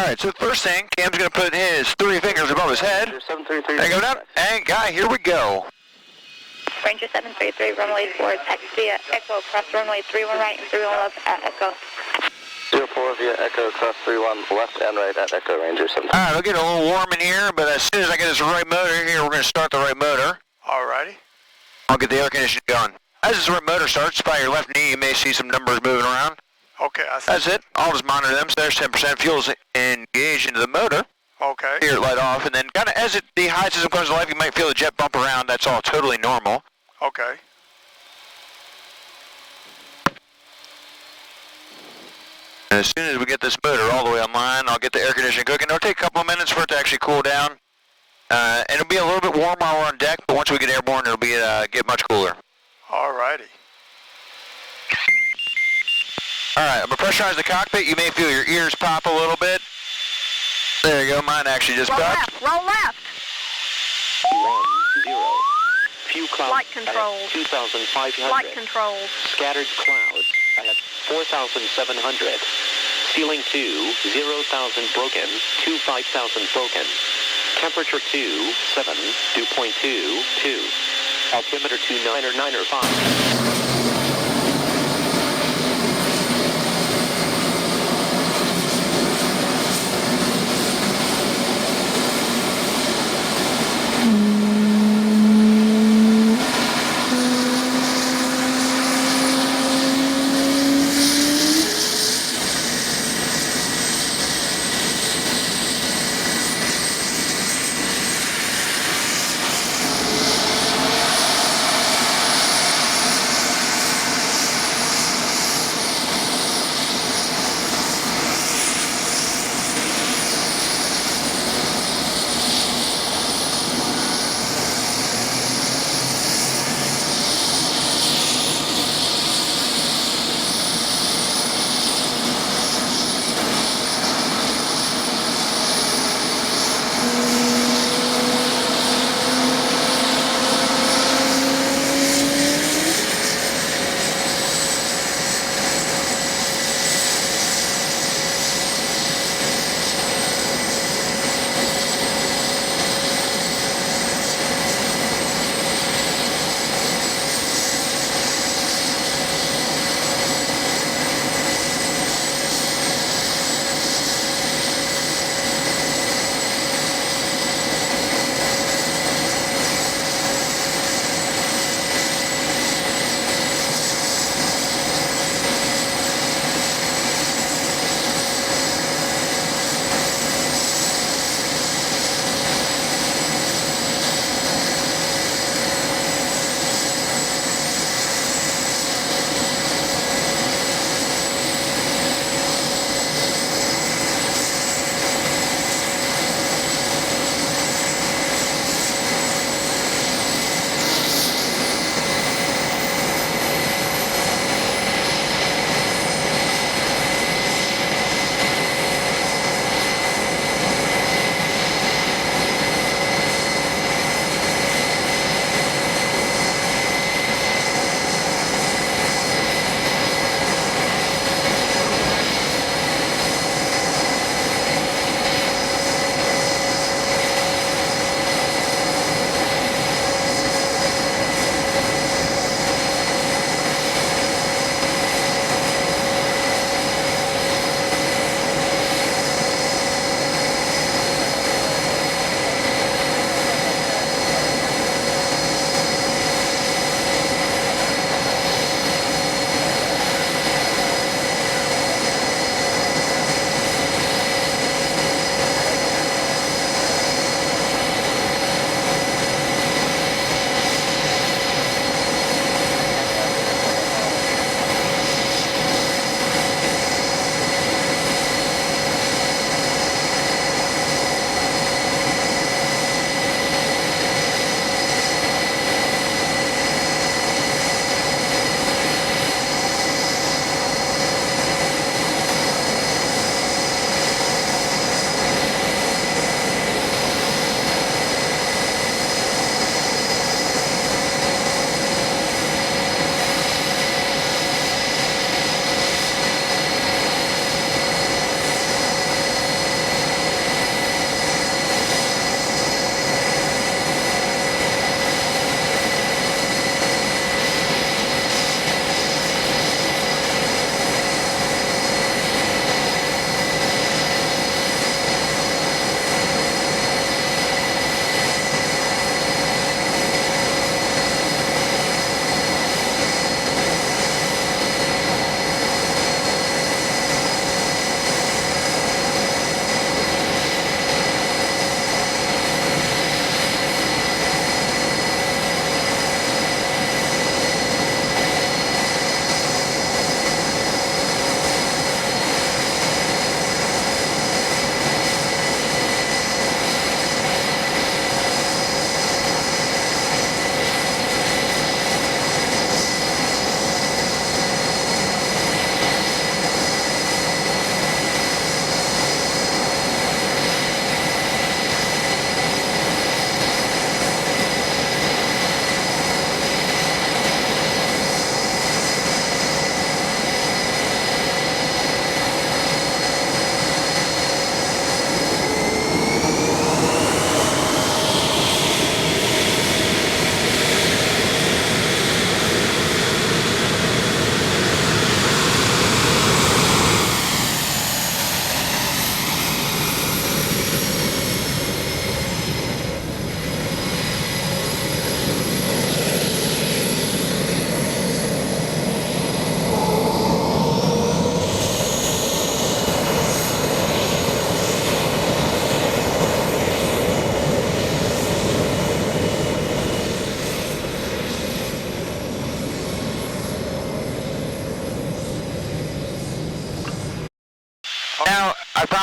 Alright, so the first thing, Cam's going to put his 3 fingers above his head. And go down. And guy, here we go. Ranger 733, runway 4, taxi via Echo, cross runway 31 right and 31 left at Echo. 04 via Echo, cross 31 left and right at Echo, Ranger 7. Alright, we'll get a little warm in here, but as soon as I get this right motor here, we're going to start the right motor. Alrighty. I'll get the air conditioning going. As this right motor starts, by your left knee, you may see some numbers moving around. Okay, I see. That's it. I'll just monitor them. So there's 10% fuel's engaged into the motor. Okay. Here, light off, and then kind of as the high system comes to life, you might feel the jet bump around. That's all totally normal. Okay. And as soon as we get this motor all the way online, I'll get the air conditioning cooking. It'll take a couple of minutes for it to actually cool down. And it'll be a little bit warm while we're on deck, but once we get airborne, it'll be get much cooler. Alrighty. Alright, I'm going to pressurize the cockpit. You may feel your ears pop a little bit. There you go. Mine actually just popped. Roll left. 10. Few clouds Flight controls. at 2,500. Flight controls. Scattered clouds at 4,700. Ceiling 2, 0,000 broken, 5,000 broken. Temperature 2, 7, dew point 2, 2. Altimeter 2995.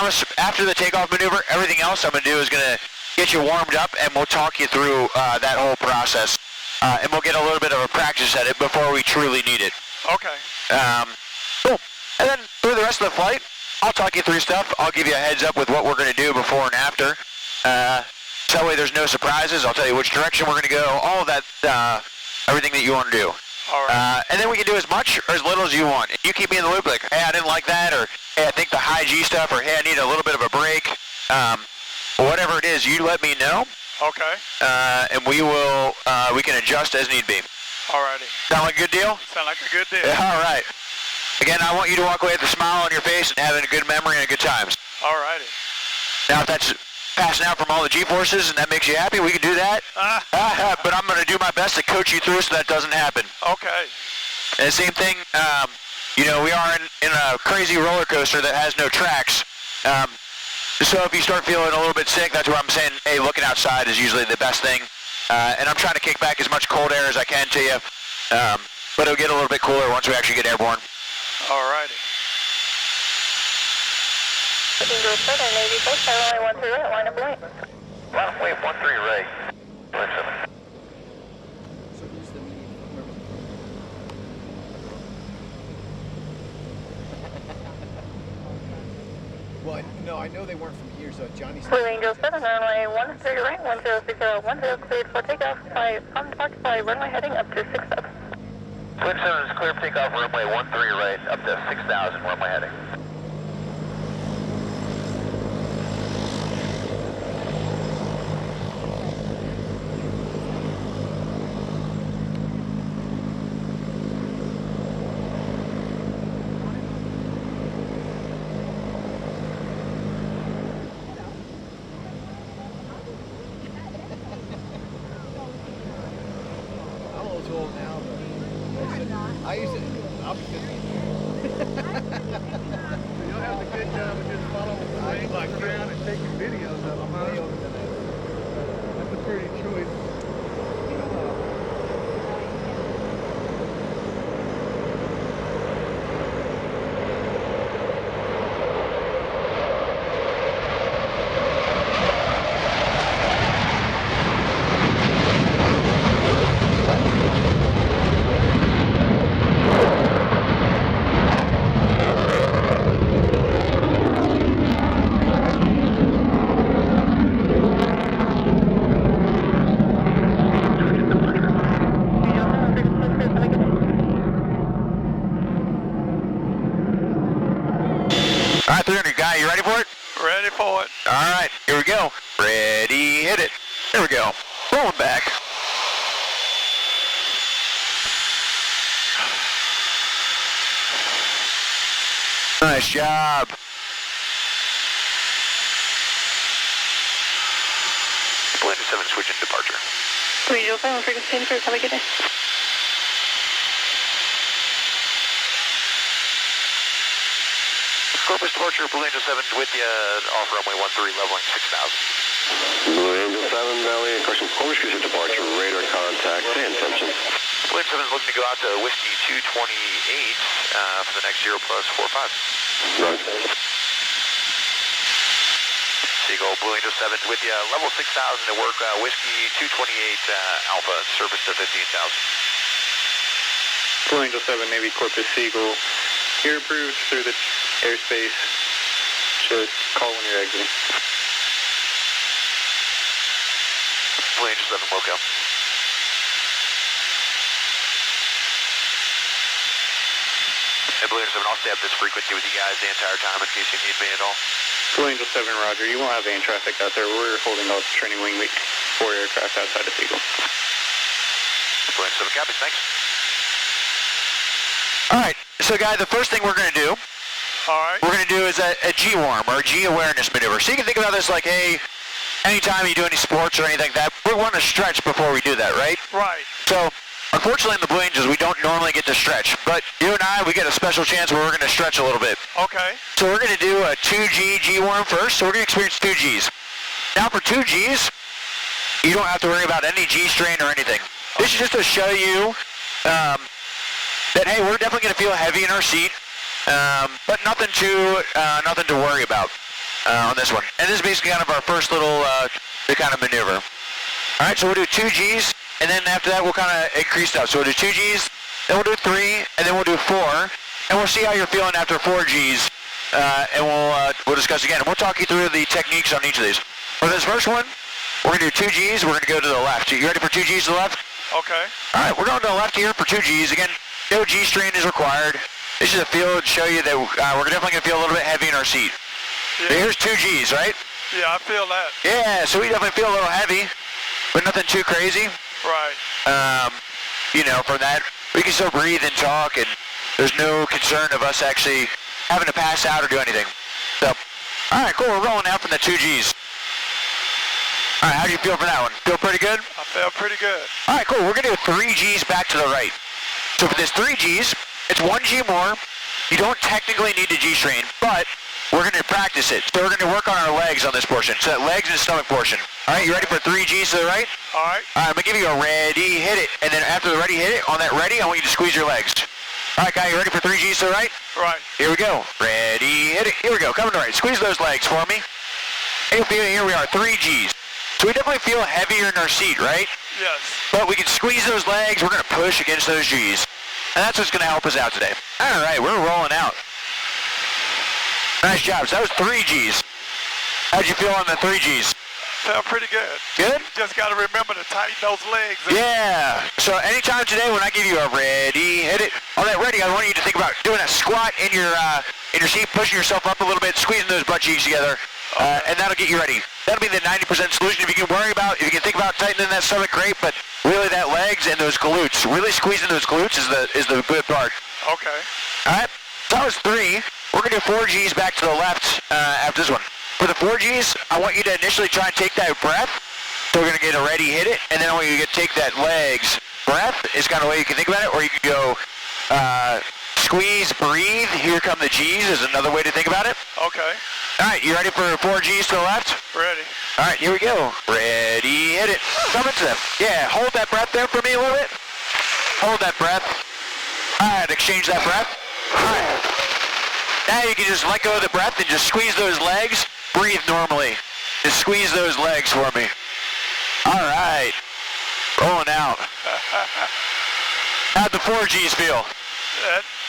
promise, after the takeoff maneuver, everything else I'm going to do is going to get you warmed up, and we'll talk you through that whole process. And we'll get a little bit of a practice at it before we truly need it. Okay. Cool. And then through the rest of the flight, I'll talk you through stuff. I'll give you a heads up with what we're going to do before and after. So that way there's no surprises. I'll tell you which direction we're going to go, all of that, everything that you want to do. All right. And then we can do as much or as little as you want. You keep me in the loop, like, hey, I didn't like that, or hey, I think the high G stuff, or hey, I need a little bit of a break. Whatever it is, you let me know. Okay. And we can adjust as need be. Alrighty. Sound like a good deal? Sound like a good deal. Yeah, all right. Again, I want you to walk away with a smile on your face and having a good memory and good times. Alrighty. Now, if that's passing out from all the G-forces and that makes you happy, we can do that. But I'm going to do my best to coach you through so that doesn't happen. Okay. And the same thing, we are in a crazy roller coaster that has no tracks. So if you start feeling a little bit sick, that's where I'm saying, hey, looking outside is usually the best thing. And I'm trying to kick back as much cold air as I can to you. But it'll get a little bit cooler once we actually get airborne. Alrighty. Eagle 7, Navy, both runway 13 right, line of point. Runway 13 right. Blue 7. Well, no, I know they weren't from here, so Johnny's... Blue Angel 7, runway 13 right, 1060, cleared for takeoff, by runway heading up to 6000. Blue 7 is clear for takeoff, runway 13 right, up to 6,000, runway heading. I used to, I'm 50. You'll have the good job of just following the wings around and taking videos of them. That's a pretty choice. All right, 300 guy, you ready for it? Ready for it. All right, here we go. Ready, hit it. There we go. Rolling back. Nice job. Blue 7 switching departure. Blue Angel 7, frequency increase, have a good day. Corpus departure, Blue Angel 7's with you, off runway 13, leveling 6,000. Blue Angel 7, Valley, question Corpus Christi departure, radar contact, pay attention. Blue Angel 7's looking to go out to Whiskey 228 for the next 0+45. Right. Seagull, Blue Angel 7 with you, level 6,000 to work, Whiskey 228 Alpha, service to 15,000. Blue Angel 7, Navy Corpus Seagull. You're approved through the airspace. Just call when you're exiting. Blue Angel 7, Loco. Hey, Blue Angel 7, I'll stay up this frequency with you guys the entire time in case you need me at all. Blue Angel 7, Roger. You won't have any traffic out there. We're holding out training wing week. 4 aircraft outside of Seagull. Blue Angel 7, copies, thanks. All right, so guy, the first thing we're going to do, we're going to do is a G-warm or a G-awareness maneuver. So you can think about this like, hey, anytime you do any sports or anything like that, we want to stretch before we do that, right? Right. So, unfortunately in the Blue Angels, we don't normally get to stretch, but you and I, we get a special chance where we're going to stretch a little bit. Okay. So we're going to do a 2G G-warm first, so we're going to experience 2 Gs. Now for 2 Gs, you don't have to worry about any G strain or anything. This is just to show you that, hey, we're definitely going to feel heavy in our seat, but nothing to worry about. on this one. And this is basically kind of our first little kind of maneuver. All right, so we'll do 2 Gs, and then after that we'll kind of increase up. So we'll do 2 Gs, then we'll do 3, and then we'll do 4, and we'll see how you're feeling after 4 Gs, and we'll discuss again. And we'll talk you through the techniques on each of these. For this first one, we're going to do 2 Gs, we're going to go to the left. You ready for 2 Gs to the left? Okay. All right, we're going to the left here for 2 Gs. Again, no G strain is required. This is a feel to show you that we're definitely going to feel a little bit heavy in our seat. Yeah. So here's 2 Gs, right? Yeah, I feel that. Yeah, so we definitely feel a little heavy, but nothing too crazy. Right. You know, from that, we can still breathe and talk, and there's no concern of us actually having to pass out or do anything. So, all right, cool. We're rolling out from the 2 Gs. All right, how do you feel for that one? Feel pretty good? I feel pretty good. All right, cool. We're going to do 3 Gs back to the right. So for this 3 Gs, it's 1 G more. You don't technically need to G strain, but we're going to practice it. So we're going to work on our legs on this portion. So that legs and stomach portion. All right, you ready for 3 Gs to the right? All right. All right, I'm going to give you a ready, hit it. And then after the ready, hit it, on that ready, I want you to squeeze your legs. All right, guy, you ready for 3 Gs to the right? Right. Here we go. Ready, hit it. Here we go. Coming to the right. Squeeze those legs for me. And here we are, 3 Gs. So we definitely feel heavier in our seat, right? Yes. But we can squeeze those legs. We're going to push against those Gs. And that's what's going to help us out today. All right, we're rolling out. Nice job. So that was 3 Gs. How'd you feel on the 3 Gs? Felt pretty good. Good? Just got to remember to tighten those legs. Yeah. So anytime today when I give you a ready, hit it. On that ready, I want you to think about doing a squat in your seat, pushing yourself up a little bit, squeezing those butt cheeks together, and that'll get you ready. That'll be the 90% solution. If you can think about tightening that stomach, great, but really that legs and those glutes, really squeezing those glutes is the good part. Okay. All right. So that was 3. We're going to do 4 Gs back to the left after this one. For the 4 Gs, I want you to initially try and take that breath. So we're going to get a ready, hit it, and then I want you to take that legs. Breath is kind of the way you can think about it, or you can go squeeze, breathe. Here come the Gs is another way to think about it. Okay. All right, you ready for 4 Gs to the left? Ready. All right, here we go. Ready, hit it. Come into them. Yeah, hold that breath there for me a little bit. Hold that breath. All right, exchange that breath. All right. Now you can just let go of the breath and just squeeze those legs. Breathe normally. Just squeeze those legs for me. All right. Rolling out. How'd the 4 Gs feel?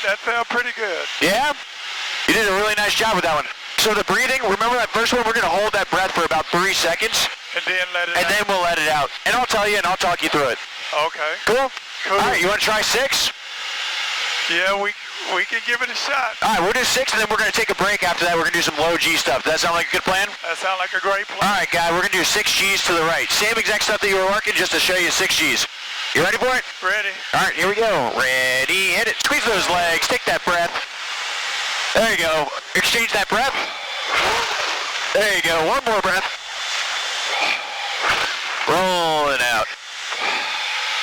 That felt pretty good. Yeah? You did a really nice job with that one. So the breathing, remember that first one? We're going to hold that breath for about 3 seconds. And then let it out. And then we'll let it out. And I'll tell you and I'll talk you through it. Okay. Cool? Cool. All right, you want to try 6? Yeah, we can give it a shot. All right, we'll do 6, and then we're going to take a break after that. We're going to do some low G stuff. Does that sound like a good plan? That sounds like a great plan. All right, guy, we're going to do 6 Gs to the right. Same exact stuff that you were working, just to show you 6 Gs. You ready for it? Ready. All right, here we go. Ready, hit it. Squeeze those legs. Take that breath. There you go. Exchange that breath. There you go. One more breath. Rolling out.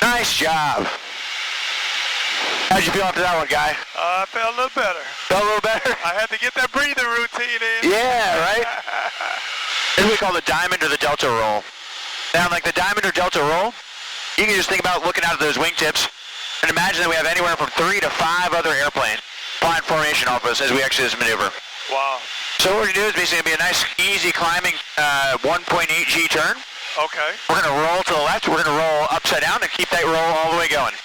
Nice job. How'd you feel after that one, guy? I felt a little better. Felt a little better? I had to get that breathing routine in. Yeah, right? This is what we call the diamond or the delta roll. Now, like the diamond or delta roll, you can just think about looking out at those wingtips and imagine that we have anywhere from 3 to 5 other airplanes flying formation off us as we exit this maneuver. Wow. So what we're going to do is basically be a nice, easy climbing 1.8 G turn. Okay. We're going to roll to the left. We're going to roll upside down and keep that roll all the way going.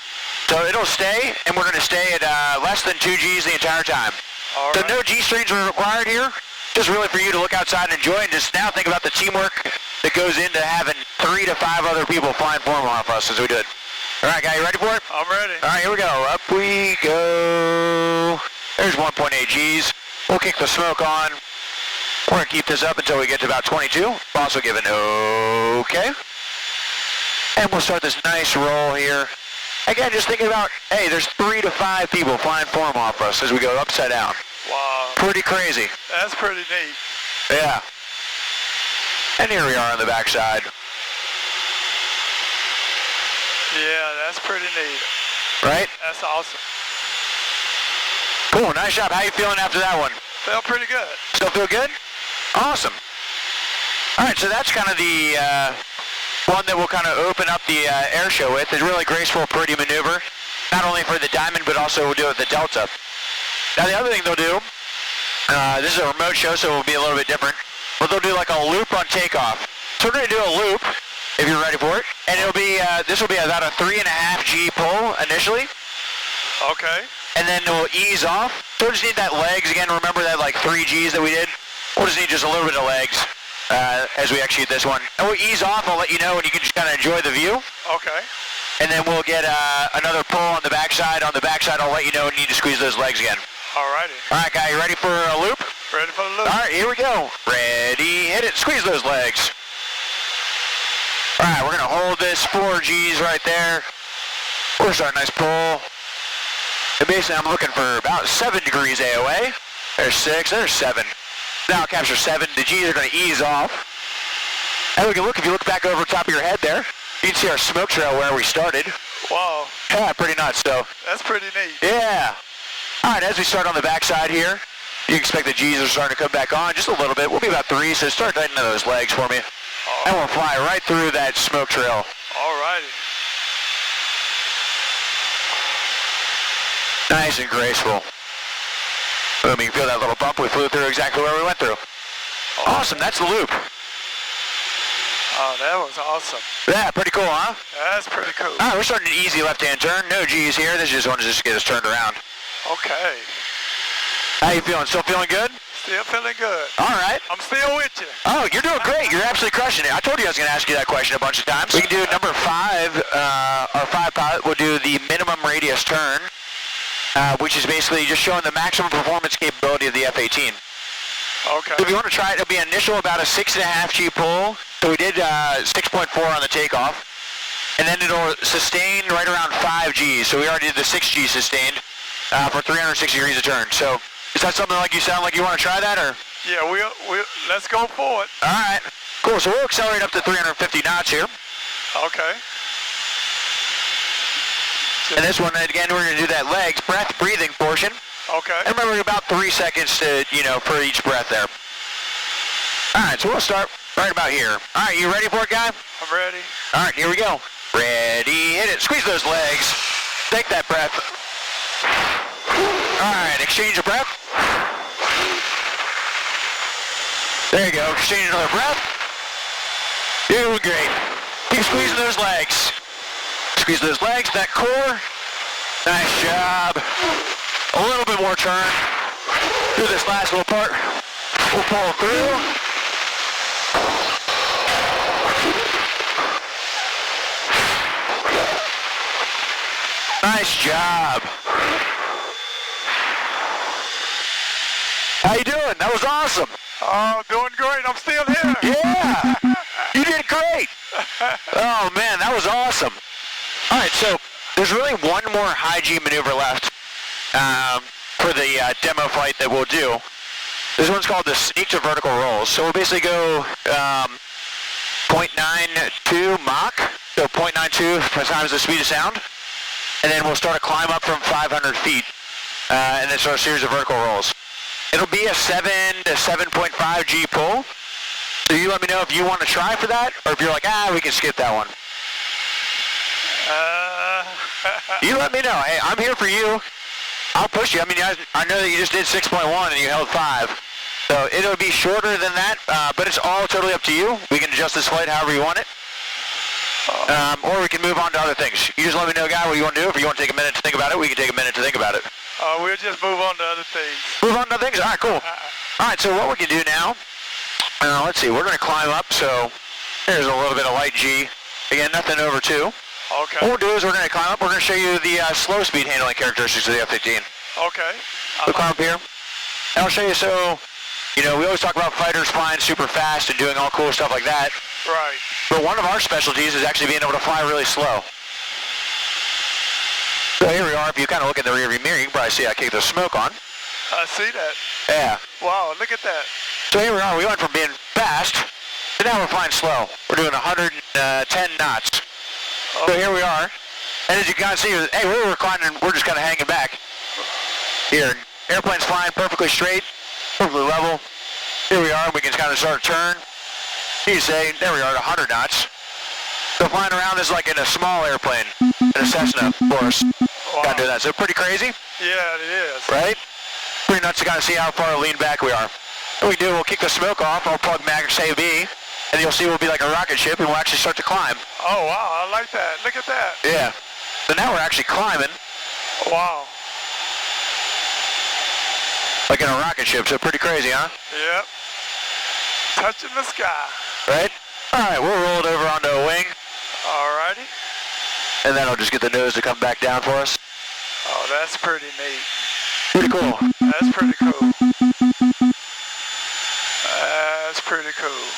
So it'll stay, and we're going to stay at less than 2 Gs the entire time. All So right. no G strains are required here. Just really for you to look outside and enjoy, and just now think about the teamwork that goes into having 3 to 5 other people flying form off us as we do it. All right, guy, you ready for it? I'm ready. All right, here we go. Up we go. There's 1.8 Gs. We'll kick the smoke on. We're going to keep this up until we get to about 22. Also give an okay. And we'll start this nice roll here. Again, just thinking about, hey, there's 3 to 5 people flying form off us as we go upside down. Wow. Pretty crazy. That's pretty neat. Yeah. And here we are on the backside. Yeah, that's pretty neat. Right? That's awesome. Cool, nice job. How you feeling after that one? Felt pretty good. Still feel good? Awesome. All right, so that's kind of the one that we'll kind of open up the air show with. It's a really graceful, pretty maneuver. Not only for the diamond, but also we'll do it with the delta. Now the other thing they'll do, this is a remote show, so it will be a little bit different. do like a loop on takeoff. So we're going to do a loop, if you're ready for it. And it'll be, this will be about a 3.5 G pull initially. Okay. And then we'll ease off. So we'll just need that legs. Again, remember that like 3 Gs that we did? We'll just need just a little bit of legs as we execute this one. And we'll ease off. I'll let you know, and you can just kind of enjoy the view. Okay. And then we'll get another pull on the backside. On the backside, I'll let you know and you need to squeeze those legs again. Alrighty. All right, guy, you ready for a loop? Ready for the loop. All right, here we go. Ready, hit it. Squeeze those legs. All right, we're going to hold this 4 Gs right there. We're starting a nice pull. And basically, I'm looking for about 7 degrees AOA. There's 6, there's 7. Now I'll capture 7. The Gs are going to ease off. And we can look, if you look back over the top of your head there, you can see our smoke trail where we started. Wow. Yeah, pretty nuts, so. That's pretty neat. Yeah. All right, as we start on the backside here, you can expect the Gs are starting to come back on just a little bit. We'll be about 3, so start tightening those legs for me. And we'll fly right through that smoke trail. Alrighty. Nice and graceful. Boom, you can feel that little bump. We flew through exactly where we went through. Awesome, that's the loop. Oh, that was awesome. Yeah, pretty cool, huh? That's pretty cool. All right, we're starting an easy left-hand turn. No G's here. This is just one to just get us turned around. Okay. How you feeling? Still feeling good? Still feeling good. All right. I'm still with you. Oh, you're doing great. You're absolutely crushing it. I told you I was going to ask you that question a bunch of times. We can do number 5. Our 5 pilot will do the minimum radius turn, which is basically just showing the maximum performance capability of the F-18. Okay. So if you want to try it, it'll be initial about a 6.5 G pull. So we did 6.4 on the takeoff. And then it'll sustain right around 5 Gs. So we already did the 6 G sustained for 360 degrees of turn. So is that something like you sound like you want to try that, or? Yeah, we'll let's go for it. All right. Cool. So we'll accelerate up to 350 knots here. Okay. And this one, again, we're going to do that legs, breath, breathing portion. Okay. And remember, about 3 seconds to, for each breath there. All right, so we'll start right about here. All right, you ready for it, guy? I'm ready. All right, here we go. Ready, hit it. Squeeze those legs. Take that breath. All right, exchange a breath. There you go, exchange another breath. You're doing great. Keep squeezing those legs. Squeeze those legs, that core. Nice job. A little bit more turn. Do this last little part. We'll pull through. Nice job. How you doing? That was awesome. Oh, doing great. I'm still here. Yeah. You did great. Oh, man, that was awesome. All right, so there's really one more high G maneuver left for the demo flight that we'll do. This one's called the sneak to vertical rolls. So we'll basically go 0.92 Mach, so 0.92 times the speed of sound. And then we'll start a climb up from 500 feet, and then start a series of vertical rolls. It'll be a 7 to 7.5 G pull. So you let me know if you want to try for that, or if you're like, we can skip that one. You let me know. Hey, I'm here for you. I'll push you. I mean, I know that you just did 6.1 and you held 5. So it'll be shorter than that, but it's all totally up to you. We can adjust this flight however you want it. Or we can move on to other things. You just let me know, guy, what you want to do. If you want to take a minute to think about it, we can take a minute to think about it. We'll just move on to other things. Move on to other things? All right, cool. All right, so what we can do now, let's see, we're going to climb up. So there's a little bit of light G. Again, nothing over 2. Okay. What we'll do is we're going to climb up. We're going to show you the slow speed handling characteristics of the F-18. Okay. We'll climb up here. And I'll show you, so, we always talk about fighters flying super fast and doing all cool stuff like that. Right. But one of our specialties is actually being able to fly really slow. So here we are. If you kind of look in the rearview mirror, you can probably see I kicked the smoke on. I see that. Yeah. Wow, look at that. So here we are. We went from being fast to now we're flying slow. We're doing 110 knots. So here we are. And as you can kind of see, hey, we're reclining. We're just kind of hanging back. Here, airplane's flying perfectly straight, perfectly level. Here we are. We can kind of start a turn. You say, there we are at 100 knots. So flying around is like in a small airplane, in a Cessna, of course. Wow. Gotta do that. So pretty crazy, Yeah, it is. right? Pretty nuts to kind of see how far lean back we are. What we do, we'll kick the smoke off, I'll plug max AB, and you'll see we'll be like a rocket ship, and we'll actually start to climb. Oh, wow, I like that. Look at that. Yeah. So now we're actually climbing. Wow. Like in a rocket ship, so pretty crazy, huh? Yep. Touching the sky. Right? Alright, we'll roll it over onto a wing, Alrighty. and then I'll just get the nose to come back down for us. Oh, that's pretty neat. Pretty cool. That's pretty cool. That's pretty cool.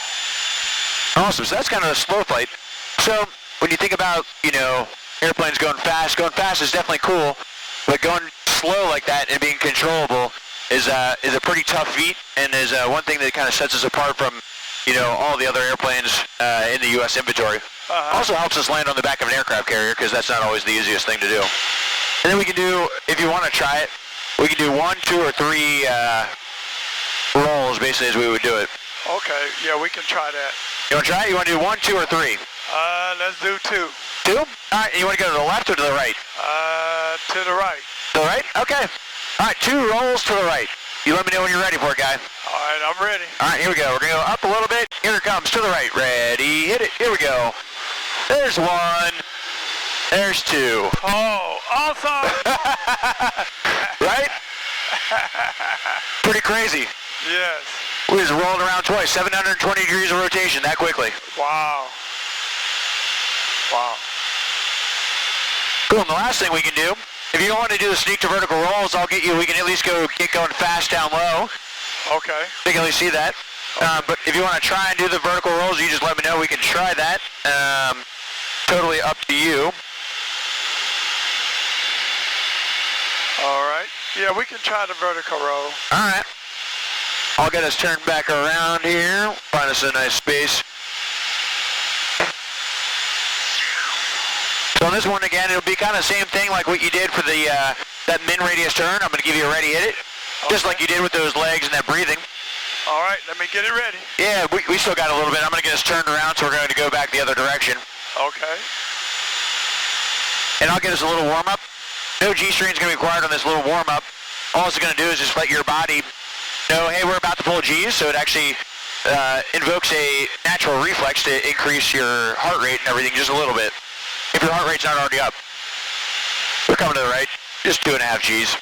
Awesome, so that's kind of a slow flight. So, when you think about, you know, airplanes going fast is definitely cool, but going slow like that and being controllable is a pretty tough feat, and is one thing that kind of sets us apart from, you know, all the other airplanes in the U.S. inventory. Also helps us land on the back of an aircraft carrier, because that's not always the easiest thing to do. And then we can do, if you want to try it, we can do 1, 2, or 3 rolls, basically, as we would do it. Okay, yeah, we can try that. You want to try it? You want to do 1, 2, or 3? Let's do 2. 2? All right, you want to go to the left or to the right? To the right. To the right? Okay. All right, 2 rolls to the right. You let me know when you're ready for it, guy. All right, I'm ready. All right, here we go. We're going to go up a little bit. Here it comes, to the right. Ready, hit it. Here we go. There's 1. There's 2. Oh, awesome. Right? Pretty crazy. Yes. We just rolled around twice, 720 degrees of rotation that quickly. Wow. Wow. Cool, and the last thing we can do, if you don't want to do the sneak to vertical rolls, we can at least get going fast down low. Okay. You can at least see that. But if you want to try and do the vertical rolls, you just let me know. We can try that. Totally up to you. All right. Yeah, we can try the vertical roll. All right. I'll get us turned back around here. Find us a nice space. So on this one again, it'll be kind of the same thing like what you did for the that min radius turn. I'm going to give you a ready hit it, just like you did with those legs and that breathing. All right, let me get it ready. Yeah, we still got a little bit. I'm going to get us turned around, so we're going to go back the other direction. Okay. And I'll get us a little warm-up. No G-string is going to be required on this little warm-up. All it's going to do is just let your body know, hey, we're about to pull G's, so it actually invokes a natural reflex to increase your heart rate and everything just a little bit. If your heart rate's not already up. We're coming to the right, just 2.5 G's.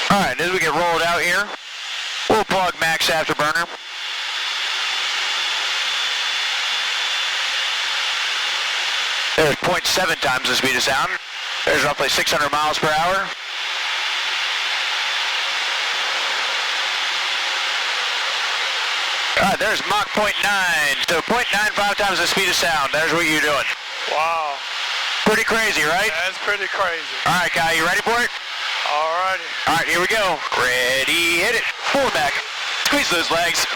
Alright, as we get rolled out here, we'll plug max afterburner. There's 0.7 times the speed of sound. There's roughly 600 miles per hour. Alright, there's Mach 0.9, so 0.95 times the speed of sound. There's what you're doing. Wow. Pretty crazy, right? That's pretty crazy. Alright, Kyle, you ready for it? All righty. Alright, here we go. Ready, hit it. Pull it back. Squeeze those legs.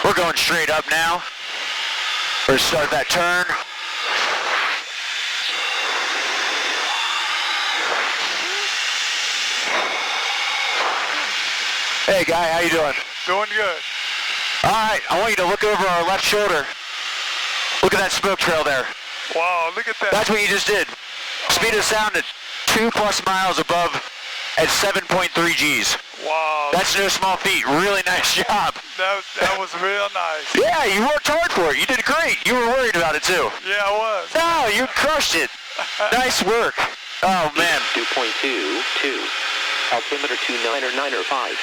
We're going straight up now. We're going to start that turn. Hey, guy, how you doing? Doing good. All right, I want you to look over our left shoulder. Look at that smoke trail there. Wow, look at that. That's what you just did. Speed of sound at 2+ miles above at 7.3 Gs. Wow. That's no small feat. Really nice job. That was real nice. Yeah, you worked hard for it. You did great. You were worried about it too. Yeah, I was. No, you crushed it. Nice work. Oh, man. 2.22. Altimeter 299.5.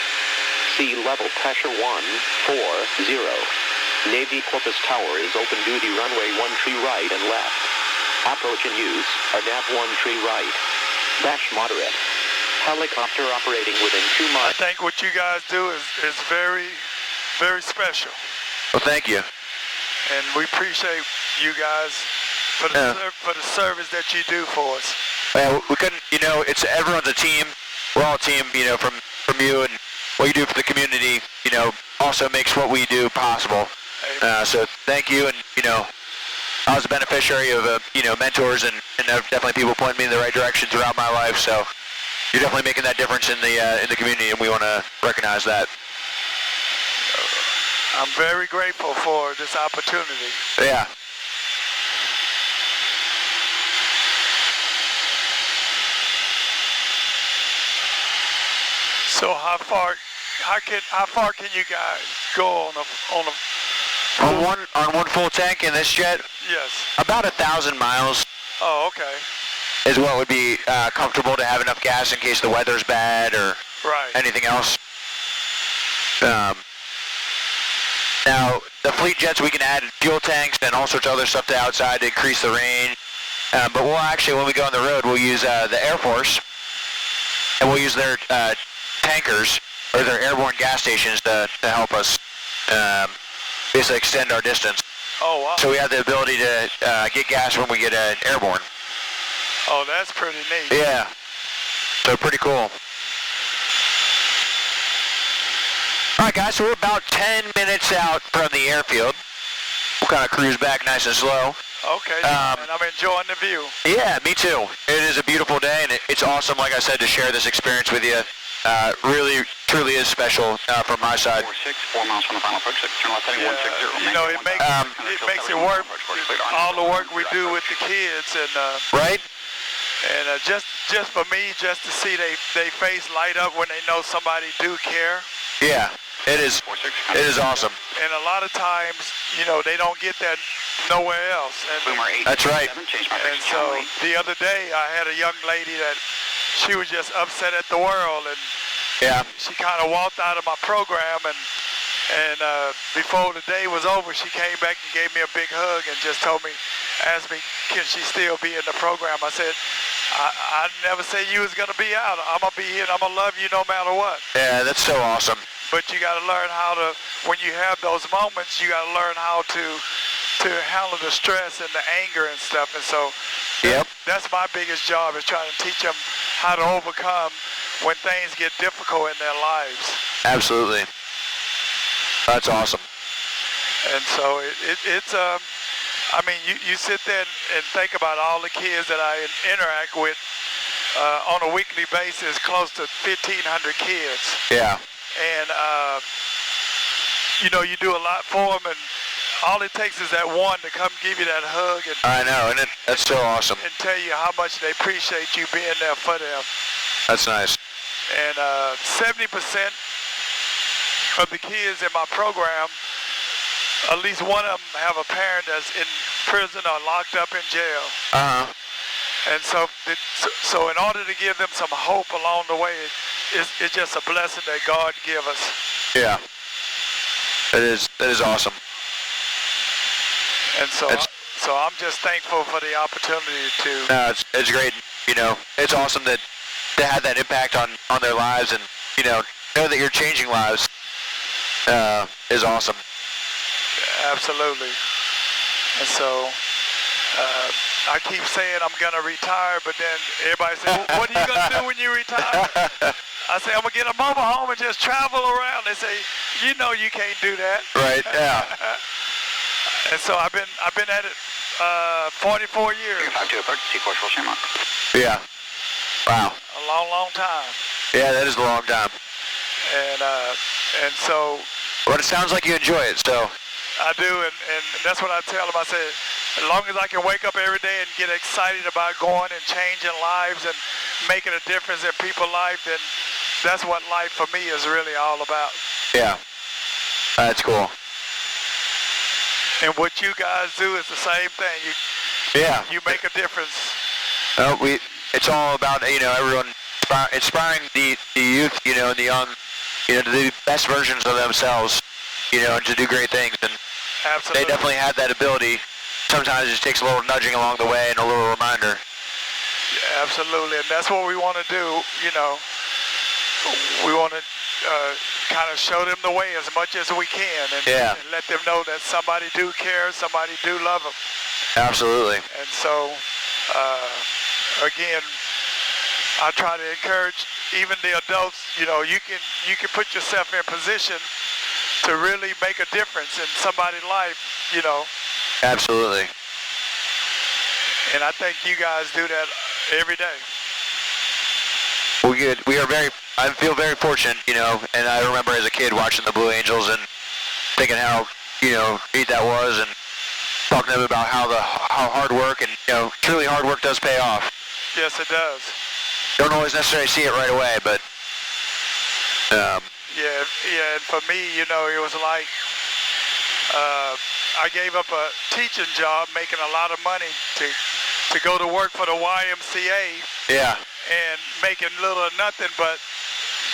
Sea level pressure 140. Navy Corpus Tower is open duty runway 13 right and left. Approach and use are nav 13 right. Dash moderate. Helicopter operating within 2 I miles. think what you guys do is very, very special. Well, thank you. And we appreciate you guys for the service that you do for us. Yeah, we couldn't, everyone's a team. We're all a team, from you, and what you do for the community, also makes what we do possible. So thank you, and I was a beneficiary of mentors and definitely people pointing me in the right direction throughout my life. So you're definitely making that difference in the community, and we want to recognize that. I'm very grateful for this opportunity. Yeah. So how far can you guys go on one full tank in this jet? Yes. About 1,000 miles. Oh, okay. Is what would be comfortable to have enough gas in case the weather's bad or anything else. Now, the fleet jets, we can add fuel tanks and all sorts of other stuff to outside to increase the range. But we'll actually, when we go on the road, we'll use the Air Force, and we'll use their tankers or their airborne gas stations to help us basically extend our distance. Oh, wow. So we have the ability to get gas when we get airborne. Oh, that's pretty neat. Yeah. So pretty cool. All right, guys, so we're about 10 minutes out from the airfield. We'll kind of cruise back nice and slow. Okay, and I'm enjoying the view. Yeah, me too. It is a beautiful day, and it's awesome, like I said, to share this experience with you. Really, truly is special from my side. 46, 4 miles from the final approach, turn left heading 160. It makes it work, all the work we do with the kids, and right? And just for me, just to see they face light up when they know somebody do care. Yeah, it is awesome. And a lot of times, they don't get that nowhere else. And, that's right. And so the other day, I had a young lady that she was just upset at the world, and she kind of walked out of my program, and before the day was over, she came back and gave me a big hug and just asked me, can she still be in the program? I said, I never said you was gonna be out. I'm gonna be here and I'm gonna love you no matter what. Yeah, that's so awesome. But you gotta learn how to, when you have those moments, you gotta learn how to handle the stress and the anger and stuff. And so that's my biggest job, is trying to teach them how to overcome when things get difficult in their lives. Absolutely. That's awesome. And so it's you sit there and think about all the kids that I interact with on a weekly basis, close to 1,500 kids. Yeah. And, you do a lot for them, and all it takes is that one to come give you that hug. And I know, and that's so awesome. And tell you how much they appreciate you being there for them. That's nice. And 70% of the kids in my program, at least one of them have a parent that's in prison or locked up in jail. Uh-huh. And so in order to give them some hope along the way, it's just a blessing that God give us. Yeah. That is awesome. And so I'm just thankful for the opportunity to. No, it's great. It's awesome to have that impact on their lives, and know that you're changing lives is awesome. Absolutely. And so I keep saying I'm going to retire, but then everybody says, well, what are you going to do when you retire? I say, I'm going to get a mobile home and just travel around. They say, you can't do that. Right, yeah. And so I've been at it 44 years. Yeah. Wow. A long time. Yeah, that is a long time. And so. But it sounds like you enjoy it, so. I do, and that's what I tell them. I say, as long as I can wake up every day and get excited about going and changing lives and making a difference in people's lives, then that's what life for me is really all about. Yeah. That's cool. And what you guys do is the same thing. You make a difference. It's all about, everyone inspiring the youth, and the young, to do best versions of themselves, and to do great things. And absolutely. They definitely have that ability. Sometimes it just takes a little nudging along the way and a little reminder. Yeah, absolutely, and that's what we want to do. We want to kind of show them the way as much as we can, and let them know that somebody do care, somebody do love them. Absolutely. And so, again, I try to encourage even the adults. You can put yourself in position to really make a difference in somebody's life, you know. Absolutely. And I think you guys do that every day. I feel very fortunate, you know, and I remember as a kid watching the Blue Angels and thinking how, you know, neat that was, and talking to them about how hard work and, you know, truly hard work does pay off. Yes, it does. Don't always necessarily see it right away, but yeah, and for me, you know, it was like I gave up a teaching job, making a lot of money to go to work for the YMCA. Yeah. And making little or nothing, but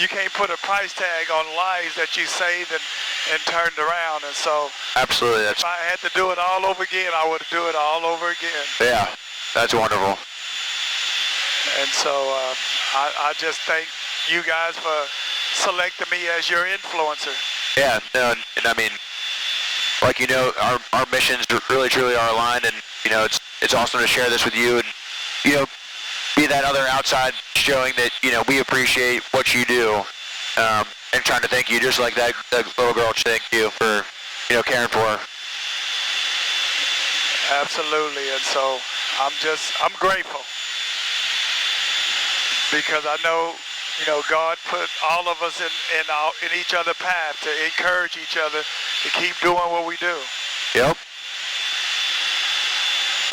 you can't put a price tag on lives that you saved and turned around. And so, absolutely, if I had to do it all over again, I would do it all over again. Yeah, that's wonderful. And so, I just thank you guys for selecting me as your influencer. Yeah, no, and I mean, like, you know, our missions really truly are aligned, and you know, it's awesome to share this with you, and you know, be that other outside showing that, you know, we appreciate what you do, and trying to thank you just like that little girl thanked you for, you know, caring for her. Absolutely, and so I'm grateful because I know, you know, God put all of us in each other's path to encourage each other to keep doing what we do. Yep.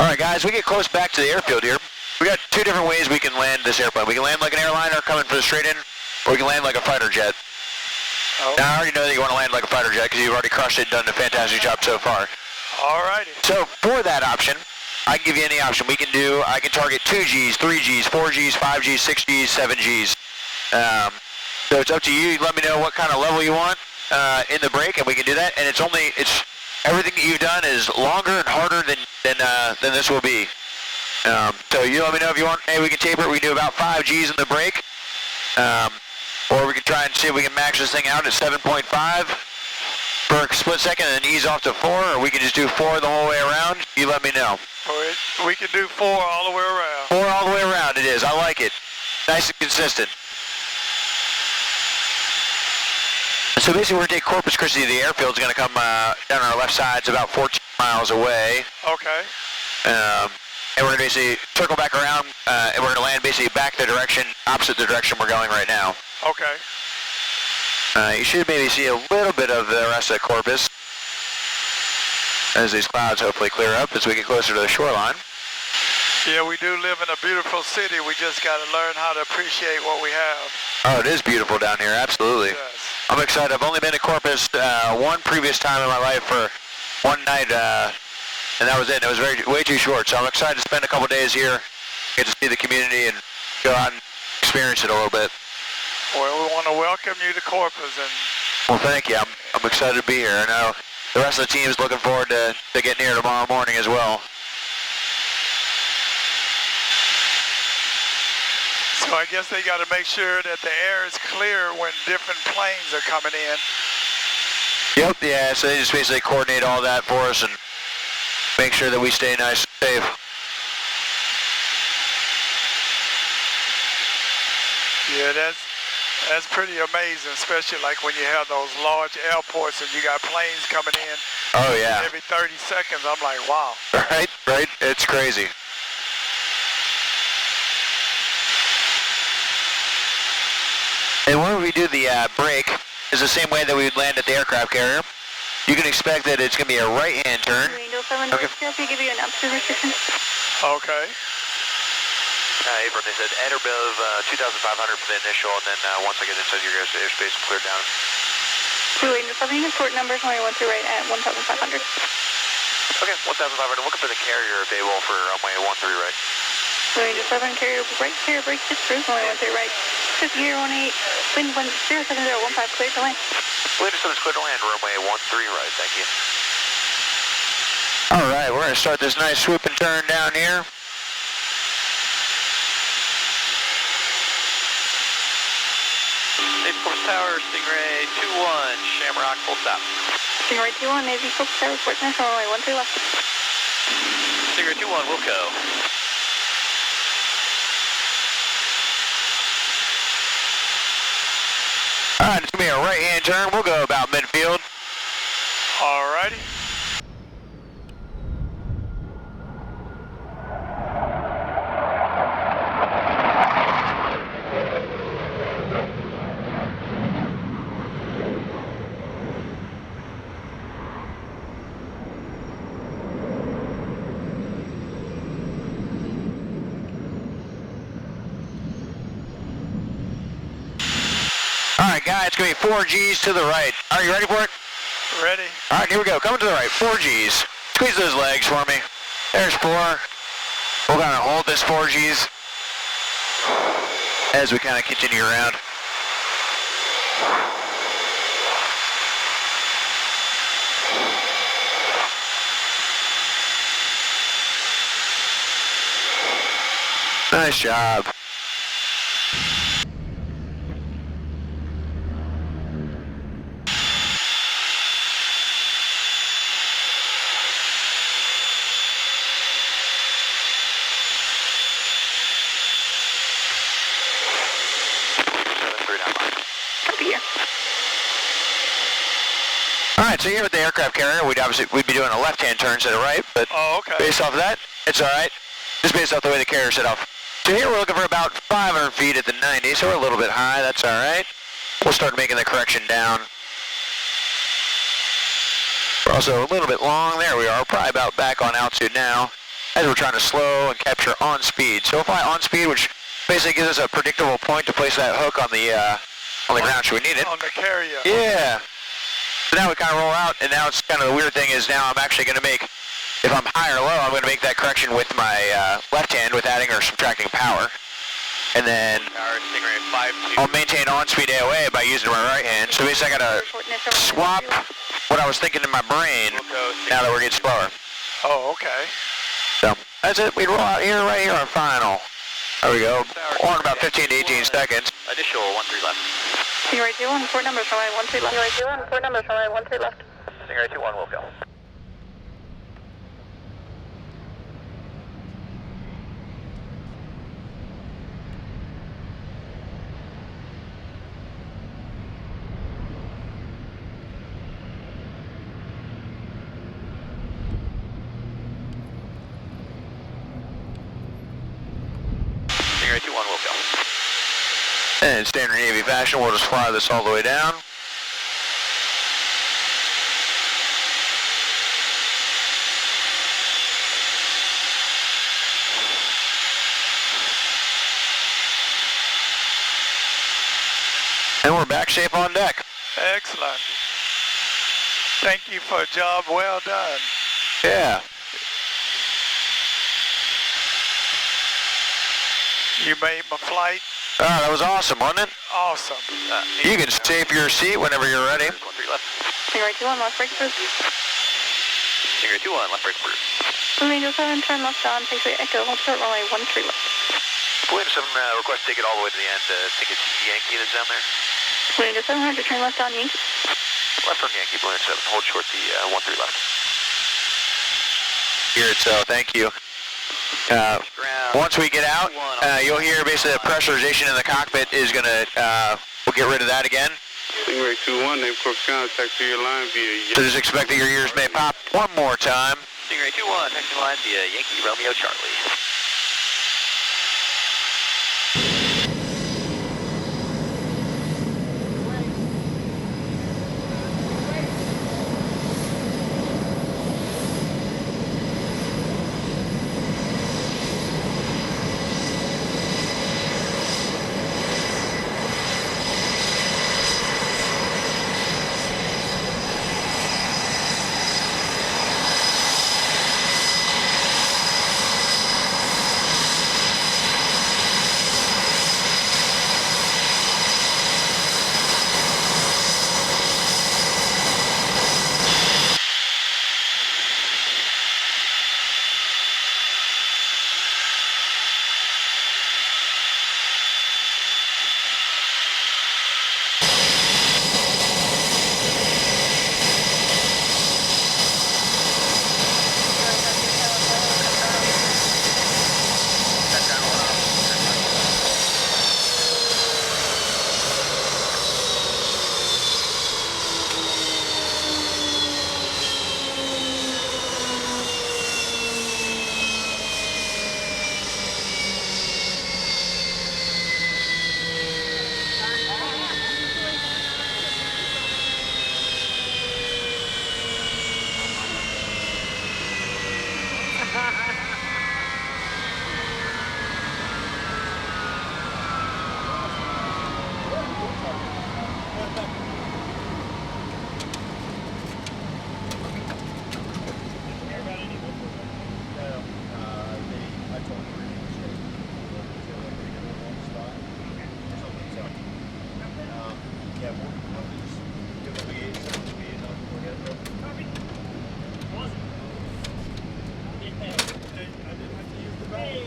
All right, guys, we get close back to the airfield here. We got two different ways we can land this airplane. We can land like an airliner coming for the straight in, or we can land like a fighter jet. Oh. Now, I already know that you want to land like a fighter jet because you've already crushed it and done a fantastic job so far. All righty. So for that option, I can give you any option. I can target 2Gs, 3Gs, 4Gs, 5Gs, 6Gs, 7Gs. So it's up to you. Let me know what kind of level you want in the break, and we can do that. And it's everything that you've done is longer and harder than this will be. So you let me know if you want. Hey, we can taper it. We can do about 5 Gs in the break, or we can try and see if we can max this thing out at 7.5 for a split second and then ease off to 4, or we can just do 4 the whole way around. You let me know. We can do 4 all the way around. 4 all the way around. It is. I like it. Nice and consistent. So basically, we're going to take Corpus Christi to the airfield. It's going to come down our left side. It's about 14 miles away. Okay. And we're going to basically circle back around, and we're going to land basically back the direction, opposite the direction we're going right now. Okay. You should maybe see a little bit of the rest of Corpus as these clouds hopefully clear up as we get closer to the shoreline. Yeah, we do live in a beautiful city. We just got to learn how to appreciate what we have. Oh, it is beautiful down here, absolutely. Yes. I'm excited. I've only been to Corpus one previous time in my life for one night, and that was it. It was way too short, so I'm excited to spend a couple days here, get to see the community, and go out and experience it a little bit. Well, we want to welcome you to Corpus. Well, thank you. I'm excited to be here. I know the rest of the team is looking forward to getting here tomorrow morning as well. So I guess they got to make sure that the air is clear when different planes are coming in. Yep, yeah, so they just basically coordinate all that for us and make sure that we stay nice and safe. Yeah, that's pretty amazing, especially like when you have those large airports and you got planes coming in. Oh, yeah. Every 30 seconds, I'm like, wow. Right, it's crazy. And when we do the break, is the same way that we would land at the aircraft carrier. You can expect that it's going to be a right-hand turn. Okay. Give you an altitude restriction. Okay. Abram, they said at or above 2,500 for the initial, and then once I get inside your guys' airspace, clear down. 287, port numbers 21 through right at 1,500. Okay, 1,500. Looking for the carrier available for runway 13 right. 287, carrier break just through, runway 13 right. 50 gear 18, wind 07015, clear to land. Wind 070 clear to land, runway 13 right, thank you. All right, we're going to start this nice swoop and turn down here. Navy Corpus Tower, Stingray 2-1, Shamrock, full stop. Stingray 2-1, Navy Corpus Tower, report national runway 13 left. Stingray 2-1, Wilco. All right, it's going to be a right-hand turn. We'll go about midfield. All righty. Alright guys, it's going to be 4 G's to the right. Are you ready for it? Ready. Alright, here we go. Coming to the right. 4 G's. Squeeze those legs for me. There's 4. We'll kind of hold this 4 G's as we kind of continue around. Nice job. Alright, so here with the aircraft carrier, we'd be doing a left-hand turn instead of right, but based off of that, it's alright. Just based off the way the carrier set off. So here we're looking for about 500 feet at the 90, so we're a little bit high, that's alright. We'll start making the correction down. We're also a little bit long, there we are, probably about back on altitude now, as we're trying to slow and capture on speed. So fly on speed, which basically gives us a predictable point to place that hook on the ground should we need it. On the carrier. Yeah. So now we kind of roll out, and now it's kind of the weird thing is now I'm actually going to make, if I'm high or low, I'm going to make that correction with my left hand with adding or subtracting power. And then I'll maintain on-speed AOA by using my right hand. So basically I got to swap what I was thinking in my brain now that we're getting slower. Oh, okay. So that's it. We roll out here, right here on final. There we go. On about 15 to 18 seconds. Initial 13 left. Stingray 2-1, 4 numbers from I 13 left. Stingray 2-1, 4 numbers from I 13 left. Stingray 2-1 will go. Stingray 2-1 will go. And in standard Navy fashion, we'll just fly this all the way down. And we're back safe on deck. Excellent. Thank you for a job well done. Yeah. You made my flight Oh, that was awesome, wasn't it? awesome. You can save your seat whenever you're ready. 13 left. Stingray 2-1, left brake approved. Stingray 2-1 left brake approved. Angel 7, turn left on, taxi Echo, hold short runway 13 left. William 7, request take it all the way to the end. I think it's Yankee that's down there. Angel 700, turn left on Yankee. Left on Yankee, William 7, hold short the 13 left. Here, so thank you. Once we get out, you'll hear basically the pressurization in the cockpit is going to, we'll get rid of that again. Stingray 2-1, name corp contact to your line via... So just expect that your ears may pop one more time. Stingray 2-1, taxi line via Yankee Romeo Charlie.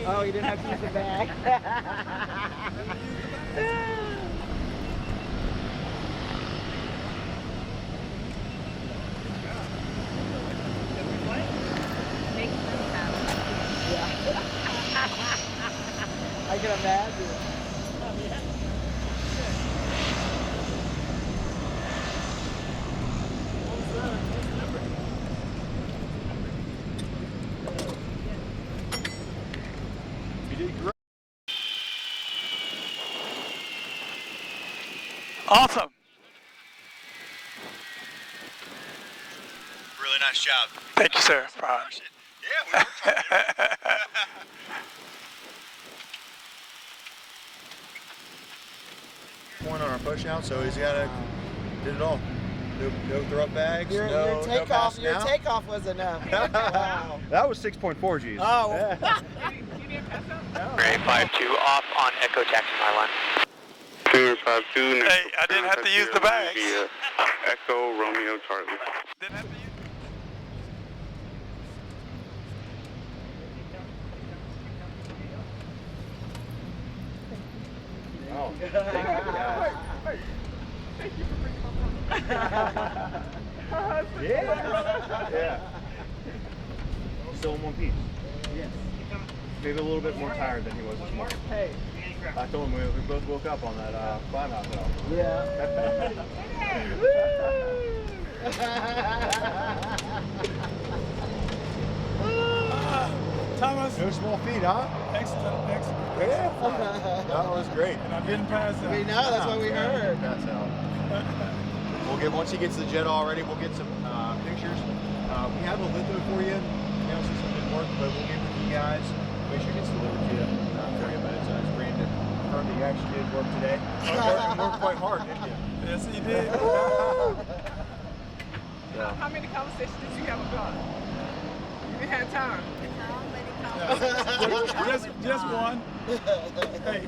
Oh, you didn't have to use the bag. I can imagine. Awesome. Really nice job. Thank you, sir. Proud. Yeah, we worked on it. Point on our push out, so he's got to did it all. No throw up bags. Your takeoff, your takeoff was enough. Wow. That was 6.4 Gs. Oh. Great, 5-2 off on Echo taxi my line. 252. Hey, I didn't have to use the bags. Echo Romeo Charlie. Didn't have to use. Oh. Yeah. Still in one piece. Yes. Maybe a little bit more tired than he was this morning. Hey. I told him we both woke up on that climb out though. Yeah. Thomas. No small feet, huh? Excellent. Yeah. That was great. And I didn't pass out. We know, that's what we heard. Pass out. Once he gets the jet all ready, we'll get some pictures. We have a litho for you. You know, since it didn't work, but we'll get it to you guys. Make sure it gets delivered to you. For you, but it's Brandon. Confirmed that you actually did work today. You worked quite hard, didn't you? Yes, he did. How many conversations did you have with God? You had time. Just one. Hey.